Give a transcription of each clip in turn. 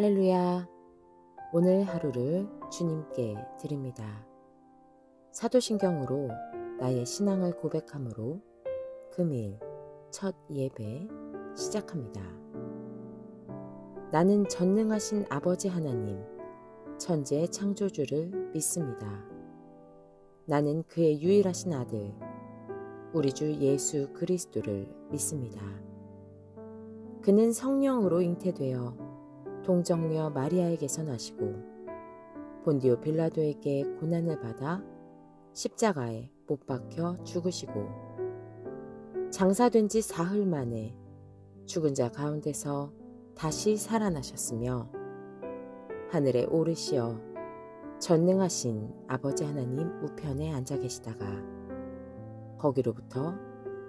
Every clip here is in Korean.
할렐루야. 오늘 하루를 주님께 드립니다. 사도신경으로 나의 신앙을 고백함으로 금일 첫 예배 시작합니다. 나는 전능하신 아버지 하나님, 천지의 창조주를 믿습니다. 나는 그의 유일하신 아들, 우리 주 예수 그리스도를 믿습니다. 그는 성령으로 잉태되어 동정녀 마리아에게서 나시고 본디오 빌라도에게 고난을 받아 십자가에 못 박혀 죽으시고 장사된 지 사흘 만에 죽은 자 가운데서 다시 살아나셨으며 하늘에 오르시어 전능하신 아버지 하나님 우편에 앉아 계시다가 거기로부터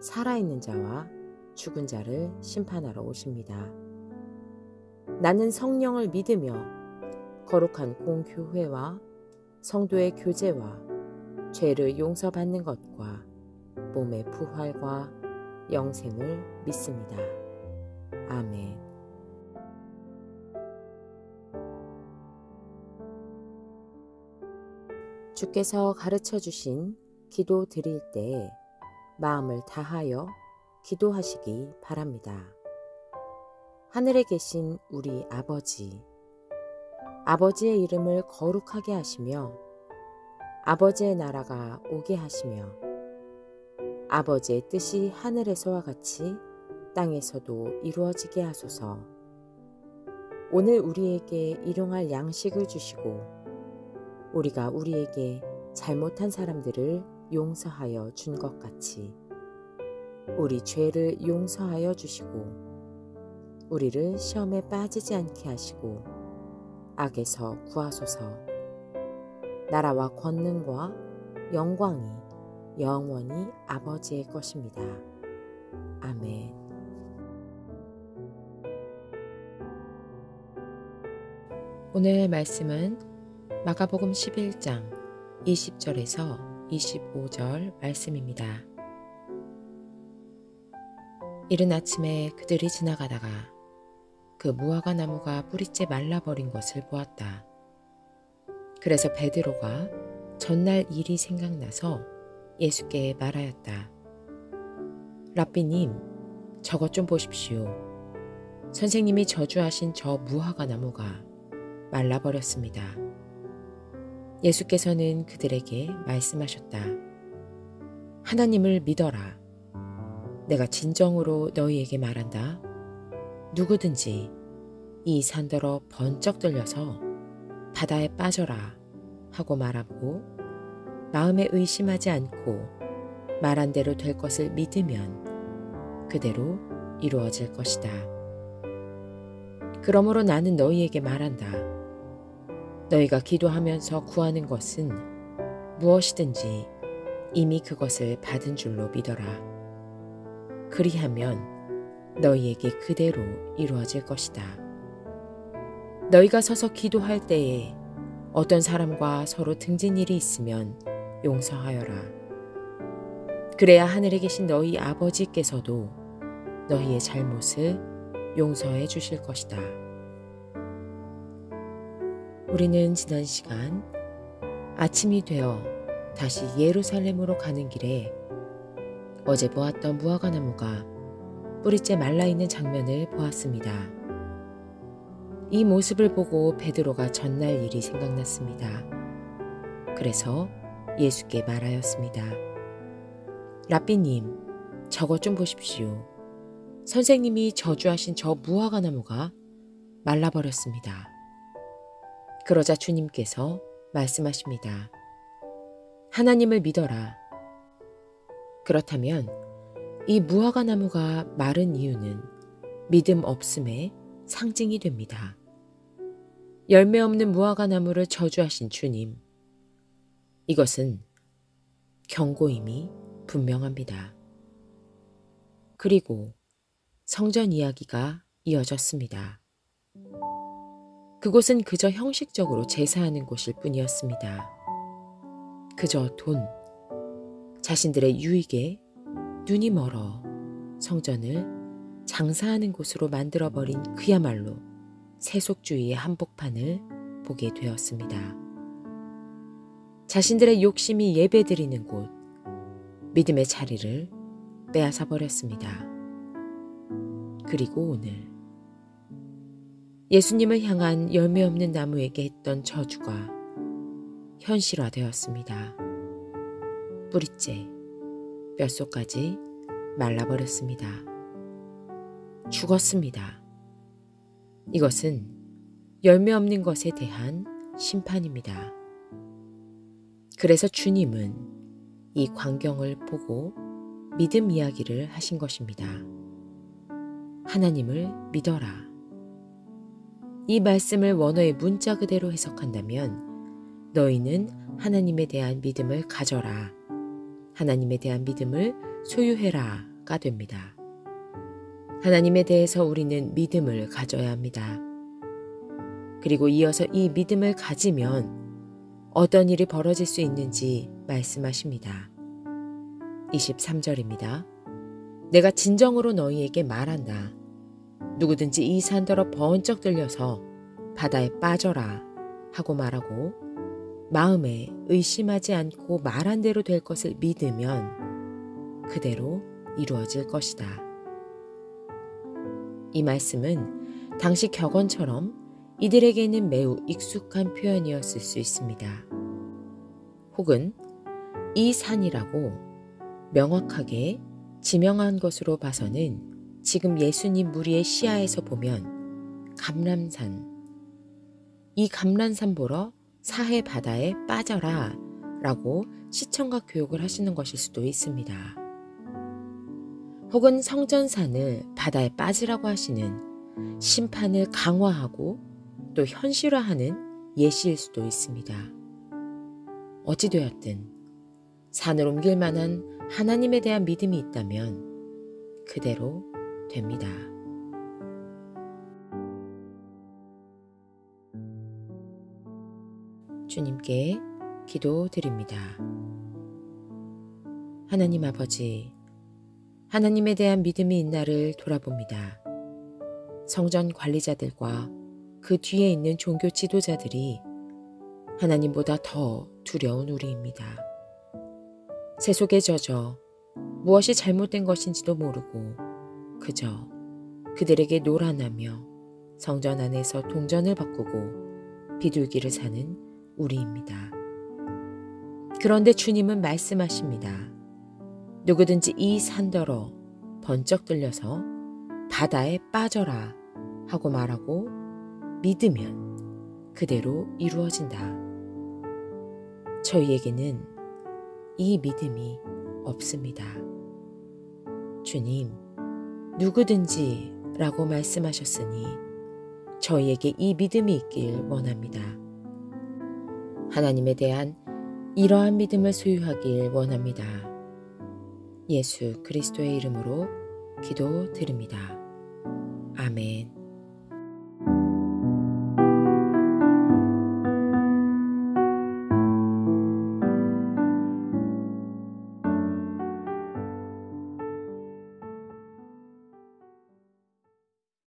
살아있는 자와 죽은 자를 심판하러 오십니다. 나는 성령을 믿으며 거룩한 공교회와 성도의 교제와 죄를 용서받는 것과 몸의 부활과 영생을 믿습니다. 아멘. 주께서 가르쳐 주신 기도 드릴 때 마음을 다하여 기도하시기 바랍니다. 하늘에 계신 우리 아버지, 아버지의 이름을 거룩하게 하시며 아버지의 나라가 오게 하시며 아버지의 뜻이 하늘에서와 같이 땅에서도 이루어지게 하소서. 오늘 우리에게 일용할 양식을 주시고 우리가 우리에게 잘못한 사람들을 용서하여 준 것 같이 우리 죄를 용서하여 주시고 우리를 시험에 빠지지 않게 하시고 악에서 구하소서. 나라와 권능과 영광이 영원히 아버지의 것입니다. 아멘. 오늘 말씀은 마가복음 11장 20절에서 25절 말씀입니다. 이른 아침에 그들이 지나가다가 그 무화과 나무가 뿌리째 말라버린 것을 보았다. 그래서 베드로가 전날 일이 생각나서 예수께 말하였다. 랍비님, 저것 좀 보십시오. 선생님이 저주하신 저 무화과 나무가 말라버렸습니다. 예수께서는 그들에게 말씀하셨다. 하나님을 믿어라. 내가 진정으로 너희에게 말한다. 누구든지 이 산더러 번쩍 들려서 바다에 빠져라 하고 말하고 마음에 의심하지 않고 말한 대로 될 것을 믿으면 그대로 이루어질 것이다. 그러므로 나는 너희에게 말한다. 너희가 기도하면서 구하는 것은 무엇이든지 이미 그것을 받은 줄로 믿어라. 그리하면 너희에게 그대로 이루어질 것이다. 너희가 서서 기도할 때에 어떤 사람과 서로 등진 일이 있으면 용서하여라. 그래야 하늘에 계신 너희 아버지께서도 너희의 잘못을 용서해 주실 것이다. 우리는 지난 시간 아침이 되어 다시 예루살렘으로 가는 길에 어제 보았던 무화과 나무가 뿌리째 말라있는 장면을 보았습니다. 이 모습을 보고 베드로가 전날 일이 생각났습니다. 그래서 예수께 말하였습니다. 랍비님, 저것 좀 보십시오. 선생님이 저주하신 저 무화과 나무가 말라버렸습니다. 그러자 주님께서 말씀하십니다. 하나님을 믿어라. 그렇다면 이 무화과 나무가 마른 이유는 믿음 없음의 상징이 됩니다. 열매 없는 무화과 나무를 저주하신 주님. 이것은 경고임이 분명합니다. 그리고 성전 이야기가 이어졌습니다. 그곳은 그저 형식적으로 제사하는 곳일 뿐이었습니다. 그저 돈, 자신들의 유익에 눈이 멀어 성전을 장사하는 곳으로 만들어버린 그야말로 세속주의의 한복판을 보게 되었습니다. 자신들의 욕심이 예배드리는 곳, 믿음의 자리를 빼앗아 버렸습니다. 그리고 오늘 예수님을 향한 열매 없는 나무에게 했던 저주가 현실화되었습니다. 뿌리째, 뼛속까지 말라버렸습니다. 죽었습니다. 이것은 열매 없는 것에 대한 심판입니다. 그래서 주님은 이 광경을 보고 믿음 이야기를 하신 것입니다. 하나님을 믿어라. 이 말씀을 원어의 문자 그대로 해석한다면 너희는 하나님에 대한 믿음을 가져라. 하나님에 대한 믿음을 소유해라가 됩니다. 하나님에 대해서 우리는 믿음을 가져야 합니다. 그리고 이어서 이 믿음을 가지면 어떤 일이 벌어질 수 있는지 말씀하십니다. 23절입니다. 내가 진정으로 너희에게 말한다. 누구든지 이 산더러 번쩍 들려서 바다에 빠져라 하고 말하고 마음에 의심하지 않고 말한 대로 될 것을 믿으면 그대로 이루어질 것이다. 이 말씀은 당시 격언처럼 이들에게는 매우 익숙한 표현이었을 수 있습니다. 혹은 이 산이라고 명확하게 지명한 것으로 봐서는 지금 예수님 무리의 시야에서 보면 감람산, 이 감람산 보러 사해 바다에 빠져라 라고 시청각 교육을 하시는 것일 수도 있습니다. 혹은 성전산을 바다에 빠지라고 하시는 심판을 강화하고 또 현실화하는 예시일 수도 있습니다. 어찌되었든 산을 옮길 만한 하나님에 대한 믿음이 있다면 그대로 됩니다. 주님께 기도드립니다. 하나님 아버지, 하나님에 대한 믿음이 있나를 돌아봅니다. 성전 관리자들과 그 뒤에 있는 종교 지도자들이 하나님보다 더 두려운 우리입니다. 세속에 젖어 무엇이 잘못된 것인지도 모르고 그저 그들에게 노란하며 성전 안에서 동전을 바꾸고 비둘기를 사는 우리입니다. 그런데 주님은 말씀하십니다. 누구든지 이 산더러 번쩍 들려서 바다에 빠져라 하고 말하고 믿으면 그대로 이루어진다. 저희에게는 이 믿음이 없습니다. 주님, 누구든지 라고 말씀하셨으니 저희에게 이 믿음이 있길 원합니다. 하나님에 대한 이러한 믿음을 소유하길 원합니다. 예수 그리스도의 이름으로 기도드립니다. 아멘.